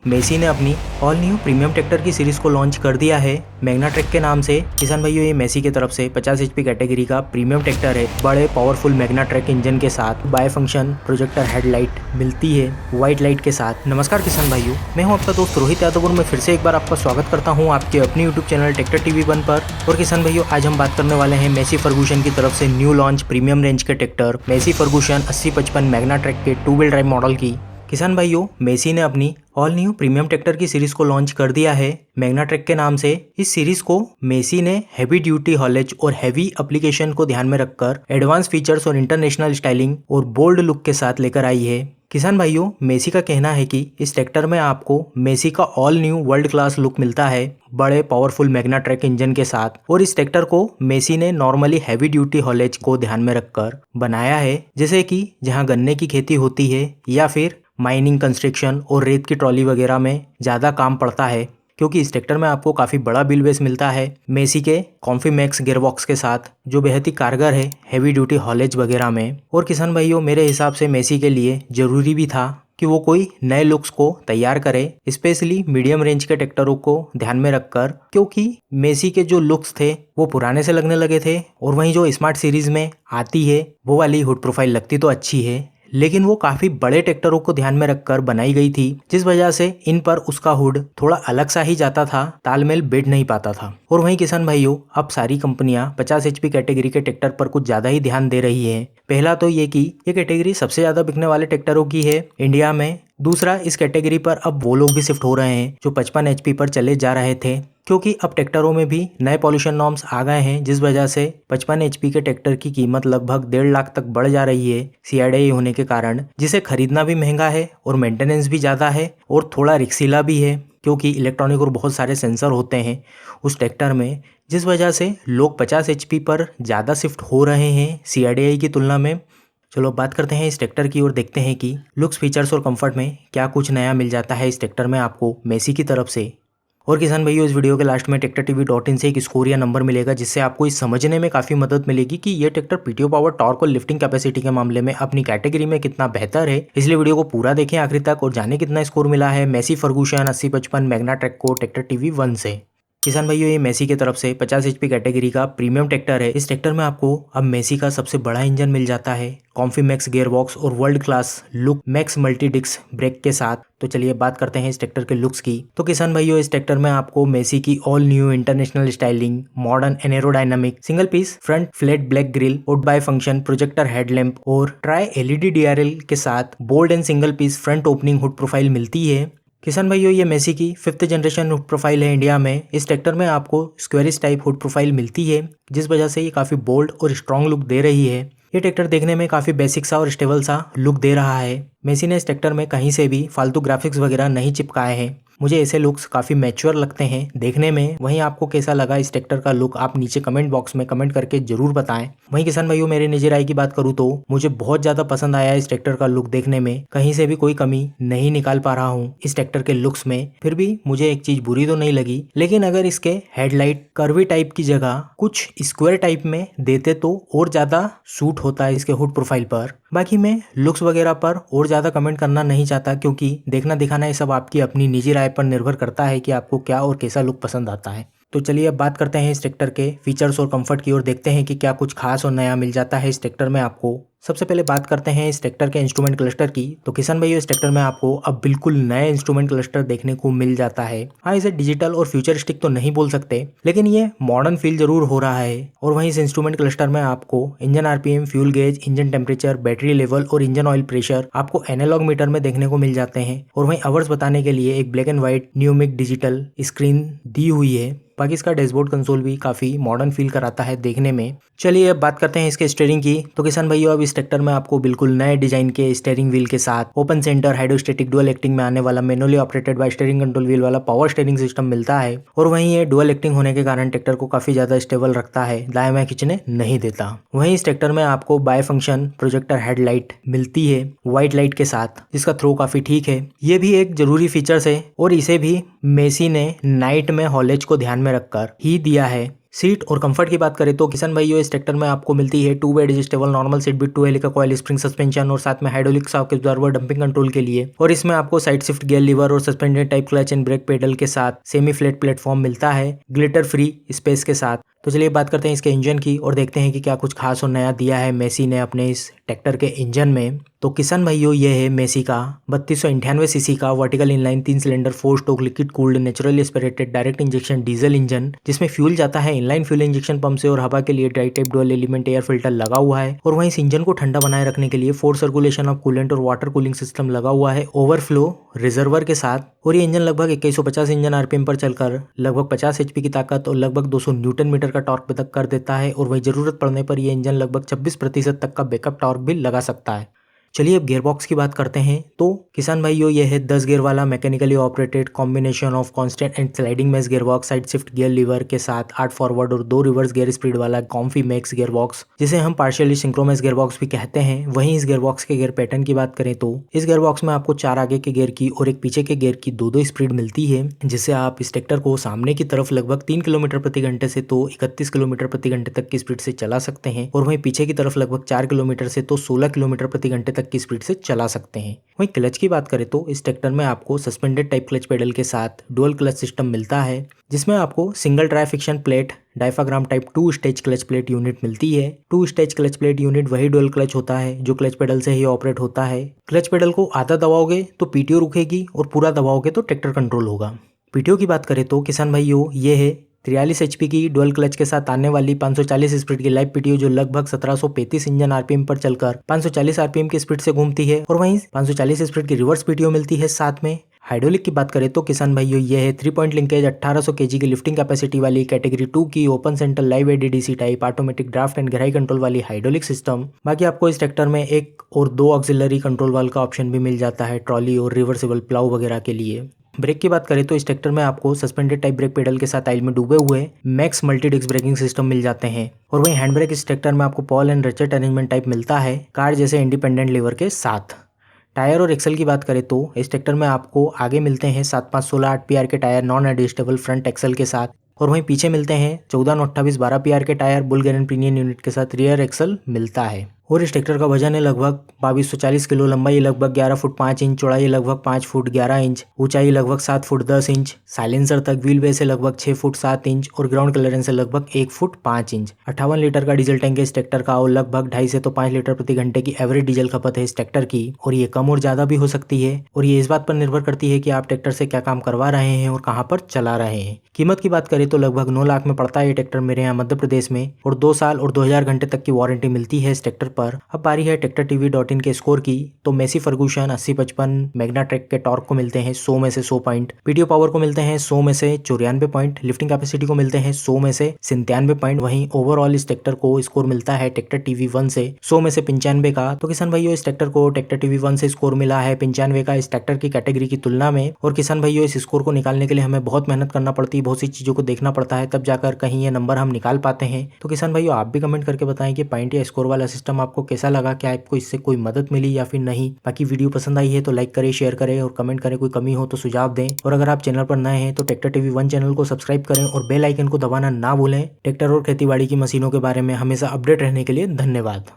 Messi ने अपनी all new premium tractor की सीरीज को लॉन्च कर दिया है मैग्ना ट्रैक के नाम से। किसान भाइयों, ये मेसी की तरफ से 50 एचपी कैटेगरी का प्रीमियम ट्रैक्टर है। बड़े पावरफुल मैग्ना ट्रैक इंजन के साथ बाय फंक्शन प्रोजेक्टर हेडलाइट मिलती है व्हाइट लाइट के साथ। नमस्कार किसान भाइयों, मैं हूं आपका दोस्त रोहित यादव और मैं फिर से एक बार आपका स्वागत करता हूं आपके अपनी यूट्यूब चैनल ट्रैक्टर टीवी 1 पर। और किसान भाइयों, आज हम बात करने वाले हैं मेसी फर्गूसन की तरफ से न्यू लॉन्च प्रीमियम रेंज के tractor Messi Ferguson 8055 Magna track के 2 व्हील ड्राइव मॉडल की। किसान भाइयों, मेसी ने अपनी ऑल न्यू प्रीमियम ट्रैक्टर की सीरीज को लॉन्च कर दिया है मैग्ना ट्रैक के नाम से। इस सीरीज को मेसी ने हैवी ड्यूटी हॉलेज और हैवी एप्लीकेशन को ध्यान में रखकर एडवांस फीचर्स और इंटरनेशनल स्टाइलिंग और बोल्ड लुक के साथ लेकर आई है। किसान भाइयों, मेसी का कहना है कि इस ट्रैक्टर में आपको मेसी का all new world class look मिलता है बड़े पावरफुल मैग्ना ट्रैक इंजन के साथ। और इस ट्रैक्टर को मेसी ने नॉर्मली हैवी ड्यूटी हॉलेज को ध्यान में रखकर बनाया है, जैसे कि जहां गन्ने की खेती होती है या फिर माइनिंग, कंस्ट्रक्शन और रेत की ट्रॉली वगैरह में ज़्यादा काम पड़ता है, क्योंकि इस ट्रैक्टर में आपको काफ़ी बड़ा व्हील बेस मिलता है मेसी के कॉम्फी मैक्स गियरबॉक्स के साथ, जो बेहद ही कारगर है हैवी ड्यूटी हॉलेज वगैरह में। और किसान भाइयों, मेरे हिसाब से मेसी के लिए ज़रूरी भी था कि वो कोई नए लुक्स को तैयार करे, स्पेशली मीडियम रेंज के ट्रैक्टरों को ध्यान में रखकर, क्योंकि मेसी के जो लुक्स थे वो पुराने से लगने लगे थे। और वहीं जो स्मार्ट सीरीज में आती है वो वाली हुड प्रोफाइल लगती तो अच्छी है, लेकिन वो काफी बड़े ट्रैक्टरों को ध्यान में रखकर बनाई गई थी, जिस वजह से इन पर उसका हुड थोड़ा अलग सा ही जाता था, तालमेल बैठ नहीं पाता था। और वहीं किसान भाइयों, अब सारी कंपनियां 50 एचपी कैटेगरी के ट्रैक्टर पर कुछ ज्यादा ही ध्यान दे रही है। पहला तो ये कि ये कैटेगरी सबसे ज्यादा बिकने वाले ट्रैक्टरों की है इंडिया में। दूसरा, इस कैटेगरी पर अब वो लोग भी शिफ्ट हो रहे हैं जो 55 एचपी पर चले जा रहे थे, क्योंकि अब ट्रैक्टरों में भी नए पॉल्यूशन नॉर्म्स आ गए हैं, जिस वजह से 55 एचपी के ट्रैक्टर की कीमत लगभग 1.5 लाख तक बढ़ जा रही है CIDI होने के कारण, जिसे खरीदना भी महंगा है और मेंटेनेंस भी ज़्यादा है और थोड़ा रिक्सीला भी है, क्योंकि इलेक्ट्रॉनिक और बहुत सारे सेंसर होते हैं उस ट्रैक्टर में, जिस वजह से लोग 50 एचपी पर ज़्यादा शिफ्ट हो रहे हैं CIDI की तुलना में। चलो बात करते हैं इस ट्रैक्टर की और देखते हैं कि लुक्स, फीचर्स और कंफर्ट में क्या कुछ नया मिल जाता है इस ट्रैक्टर में आपको मेसी की तरफ से। और किसान भाइयों, इस वीडियो के लास्ट में TractorTV.in से एक स्कोर या नंबर मिलेगा, जिससे आपको इस समझने में काफ़ी मदद मिलेगी कि ये ट्रैक्टर PTO पावर, टॉर्क और लिफ्टिंग कैपेसिटी के मामले में अपनी कैटेगरी में कितना बेहतर है। इसलिए वीडियो को पूरा देखें आखिर तक और जाने कितना स्कोर मिला है मेसी फर्गूसन 8055 मैग्ना ट्रैक को TractorTV 1 से। किसान भाइयों, ये मेसी की तरफ से 50 एचपी कैटेगरी का प्रीमियम ट्रैक्टर है। इस ट्रैक्टर में आपको अब मेसी का सबसे बड़ा इंजन मिल जाता है कॉम्फी मैक्स गियरबॉक्स और world class look max multi disc brake के साथ। तो चलिए बात करते हैं इस ट्रैक्टर के लुक्स की। तो किसान भाइयों, इस ट्रैक्टर में आपको मेसी की all new international styling, modern and aerodynamic single piece front flat black grille, dual function projector headlamp और ट्राई LED DRL के साथ bold and single piece front opening hood profile मिलती है। किसान भाइयों, ये मेसी की 5th जनरेशन हुड प्रोफाइल है इंडिया में। इस ट्रैक्टर में आपको स्क्वेरिश टाइप हुड प्रोफाइल मिलती है, जिस वजह से ये काफ़ी बोल्ड और स्ट्रॉन्ग लुक दे रही है। ये ट्रैक्टर देखने में काफ़ी बेसिक सा और स्टेबल सा लुक दे रहा है। मेसी ने इस ट्रैक्टर में कहीं से भी फालतू ग्राफिक्स वगैरह नहीं चिपकाए हैं। मुझे ऐसे लुक्स काफ़ी मैच्योर लगते हैं देखने में। वहीं आपको कैसा लगा इस ट्रैक्टर का लुक, आप नीचे कमेंट बॉक्स में कमेंट करके जरूर बताएं। वहीं किसान भाइयों, मेरे निजी राय की बात करूँ तो मुझे बहुत ज़्यादा पसंद आया इस ट्रैक्टर का लुक देखने में। कहीं से भी कोई कमी नहीं निकाल पा रहा हूँ इस ट्रैक्टर के लुक्स में। फिर भी मुझे एक चीज़ बुरी तो नहीं लगी, लेकिन अगर इसके हेडलाइट कर्वी टाइप की जगह कुछ स्क्वायर टाइप में देते तो और ज़्यादा सूट होता है इसके हुड प्रोफाइल पर। बाकी मैं लुक्स वगैरह पर और ज़्यादा कमेंट करना नहीं चाहता, क्योंकि देखना दिखाना ये सब आपकी अपनी निजी राय पर निर्भर करता है कि आपको क्या और कैसा लुक पसंद आता है। तो चलिए अब बात करते हैं इस ट्रैक्टर के फीचर्स और कंफर्ट की और देखते हैं कि क्या कुछ खास और नया मिल जाता है इस ट्रैक्टर में आपको। सबसे पहले बात करते हैं इस ट्रैक्टर के इंस्ट्रूमेंट क्लस्टर की। तो किसान भाइयों, इस ट्रैक्टर में आपको अब बिल्कुल नए इंस्ट्रूमेंट क्लस्टर देखने को मिल जाता है। हाँ, इसे डिजिटल और फ्यूचरिस्टिक तो नहीं बोल सकते, लेकिन ये मॉडर्न फील जरूर हो रहा है। और वहीं इस इंस्ट्रूमेंट क्लस्टर में आपको engine RPM, fuel gauge, engine temperature, battery level और इंजन ऑयल प्रेशर आपको एनालॉग मीटर में देखने को मिल जाते हैं। और वहीं आवर्स बताने के लिए एक black and white numeric digital screen दी हुई है। बाकी इसका डैशबोर्ड कंसोल भी काफ़ी मॉडर्न फील कराता है देखने में। चलिए अब बात करते हैं इसके स्टीयरिंग की। तो किसान भाइयों, अब इस ट्रैक्टर में आपको बिल्कुल नए डिजाइन के स्टीयरिंग व्हील के साथ open centre hydrostatic dual acting में आने वाला manually operated by steering control wheel वाला पावर स्टीयरिंग सिस्टम मिलता है। और वहीं ये डुअल एक्टिंग होने के कारण ट्रैक्टर को काफ़ी ज़्यादा स्टेबल रखता है, दाएं बाएं खींचने नहीं देता। वहीं इस ट्रैक्टर में आपको बाय फंक्शन प्रोजेक्टर हेडलाइट मिलती है व्हाइट लाइट के साथ, जिसका थ्रो काफ़ी ठीक है। ये भी एक जरूरी फीचर्स है और इसे भी मेसी ने नाइट में हॉलेज को ध्यान में रखकर ही दिया है। सीट और कंफर्ट की बात करें तो किसान भाइयों इस ट्रैक्टर में आपको मिलती है 2 way adjustable normal seat with 2 helical coil spring suspension और साथ में hydraulic shock absorber damping control के लिए। और इसमें आपको साइड शिफ्ट गियर लीवर और suspended type clutch and brake pedal के साथ सेमी फ्लैट प्लेटफॉर्म मिलता है ग्लिटर फ्री स्पेस के साथ। तो चलिए बात करते हैं इसके इंजन की और देखते हैं कि क्या कुछ खास और नया दिया है मेसी ने अपने इस ट्रैक्टर के इंजन में। तो किसान भाइयों ये है मेसी का 3298 सीसी का vertical inline 3 cylinder 4 stroke liquid cooled naturally aspirated direct injection diesel engine, जिसमें फ्यूल जाता है इनलाइन फ्यूल इंजेक्शन पंप से और हवा के लिए dry type dual element air filter लगा हुआ है। और वहीं इस इंजन को ठंडा बनाए रखने के लिए 4 सर्कुलेशन ऑफ कूलेंट और वाटर कूलिंग सिस्टम लगा हुआ है ओवरफ्लो रिजर्वर के साथ। और ये इंजन लगभग 2150 इंजन आरपीएम पर चलकर लगभग 50 एचपी की ताकत और लगभग 200 न्यूटन मीटर का टॉर्क तक कर देता है। और वही जरूरत पड़ने पर यह इंजन लगभग 26% तक का बैकअप टॉर्क भी लगा सकता है। चलिए अब गियरबॉक्स की बात करते हैं। तो किसान भाइयों ये है 10 गियर वाला mechanically operated combination of constant and sliding max gearbox side shift gear liver के साथ 8 फॉरवर्ड और 2 रिवर्स गियर स्पीड वाला कॉम्फी मैक्स गियरबॉक्स, जिसे हम पार्शियली सिंक्रोमैक्स गियरबॉक्स भी कहते हैं। वहीं इस गियरबॉक्स के गियर पैटर्न की बात करें तो इस गियरबॉक्स में आपको 4 आगे के गियर की और एक पीछे के गियर की 2-2 स्पीड मिलती है, जिससे आप इस ट्रैक्टर को सामने की तरफ लगभग 3 किलोमीटर प्रति घंटे से तो 31 किलोमीटर प्रति घंटे तक की स्पीड से चला सकते हैं। और वहीं पीछे की तरफ लगभग 4 किलोमीटर से तो 16 किलोमीटर प्रति घंटे तक की स्पीड से चला सकते हैं। वहीं क्लच की बात करें तो इस ट्रैक्टर में आपको सस्पेंडेड टाइप क्लच पेडल के साथ डुअल क्लच सिस्टम मिलता है, जिसमें आपको single dry friction plate diaphragm type 2 stage clutch plate unit मिलती है। 2 स्टेज क्लच प्लेट यूनिट वही डुअल क्लच होता है जो क्लच पेडल से ही ऑपरेट होता है। क्लच पेडल को आधा दबाओगे तो पीटीओ रुकेगी और पूरा दबाओगे तो ट्रैक्टर कंट्रोल होगा। पीटीओ की बात करें तो किसान भाइयों ये है 43 एचपी की डुअल क्लच के साथ आने वाली 540 स्पीड की लाइव पीटीओ, जो लगभग 1735 इंजन आरपीएम पर चलकर 540 आरपीएम की स्पीड से घूमती है। और वहीं 540 स्पीड की रिवर्स पीटीओ मिलती है साथ में। हाइड्रोलिक की बात करें तो किसान भाइयों ये है 3 पॉइंट लिंकेज 1800 केजी की लिफ्टिंग कैपेसिटी वाली कैटेगरी 2 की open centre live ADDC type automatic draft and गहराई कंट्रोल वाली हाइड्रोलिक सिस्टम। बाकी आपको इस ट्रैक्टर में 1 और 2 ऑक्सिलरी कंट्रोल वाल का ऑप्शन भी मिल जाता है ट्रॉली और रिवर्सिबल प्लाउ वगैरह के लिए। ब्रेक की बात करें तो इस ट्रैक्टर में आपको सस्पेंडेड टाइप ब्रेक पेडल के साथ आइल में डूबे हुए max multi disc braking system मिल जाते हैं। और वहीं हैंड ब्रेक इस ट्रैक्टर में आपको Paul and ratchet arrangement type मिलता है कार जैसे इंडिपेंडेंट लीवर के साथ। टायर और एक्सल की बात करें तो इस ट्रैक्टर में आपको आगे मिलते हैं 7/5/16 8 PR के tyre non adjustable front axle के साथ। और वहीं पीछे मिलते हैं 14/9 12 PR के टायर बुल गेरन पिनियन यूनिट के साथ रियर एक्सल मिलता है। और इस ट्रैक्टर का वजन है लगभग 2240 किलो, लंबाई लगभग 11 फुट 5 इंच, चौड़ाई लगभग 5 फुट 11 इंच, ऊंचाई लगभग 7 फुट 10 इंच, साइलेंसर तक व्हील बेस है लगभग 6 फुट 7 इंच और ग्राउंड क्लियरेंस है लगभग 1 फुट 5 इंच। 58 लीटर का डीजल टैंक है इस ट्रैक्टर का और लगभग 2.5 से तो 5 लीटर प्रति घंटे की एवरेज डीजल खपत है इस ट्रैक्टर की। और ये कम और ज्यादा भी हो सकती है और ये इस बात पर निर्भर करती है कि आप ट्रैक्टर से क्या काम करवा रहे हैं और कहाँ पर चला रहे हैं। कीमत की बात करें तो लगभग 9 लाख में पड़ता है ये ट्रैक्टर मेरे यहाँ मध्य प्रदेश में और 2 साल और 2000 घंटे तक की वारंटी मिलती है इस ट्रैक्टर पर। अब बारी है TractorTV.in के स्कोर की। तो मेसी फर्गूसन 80-55 मैग्ना ट्रैक के टॉर्क को मिलते हैं 100 में से 100 पॉइंट, पीटीओ पावर को मिलते हैं 100 में से 94 पॉइंट, लिफ्टिंग कैपेसिटी को मिलते हैं 100 में से 97 पॉइंट। वहीं ओवरऑल इस ट्रैक्टर को स्कोर मिलता है TractorTV1 से 100 में से 95 का। तो किसान भाइयों इस ट्रैक्टर को TractorTV1 से स्कोर मिला है 95 का इस ट्रैक्टर की कैटेगरी की तुलना में। और किसान भाइयों इस स्कोर को निकालने के लिए हमें बहुत मेहनत करना पड़ती है, बहुत सी चीजों को देखना पड़ता है, तब जाकर कहीं ये नंबर हम निकाल पाते हैं। तो किसान भाइयों आप भी कमेंट करके बताएं कि पॉइंट या स्कोर वाला सिस्टम आपको कैसा लगा, क्या आपको इससे कोई मदद मिली या फिर नहीं। बाकी वीडियो पसंद आई है तो लाइक करें, शेयर करें और कमेंट करें, कोई कमी हो तो सुझाव दें। और अगर आप चैनल पर नए हैं तो TractorTV1 चैनल को सब्सक्राइब करें और बेल आइकन को दबाना ना भूलें। ट्रैक्टर और खेतीबाड़ी की मशीनों के बारे में हमेशा अपडेट रहने के लिए धन्यवाद।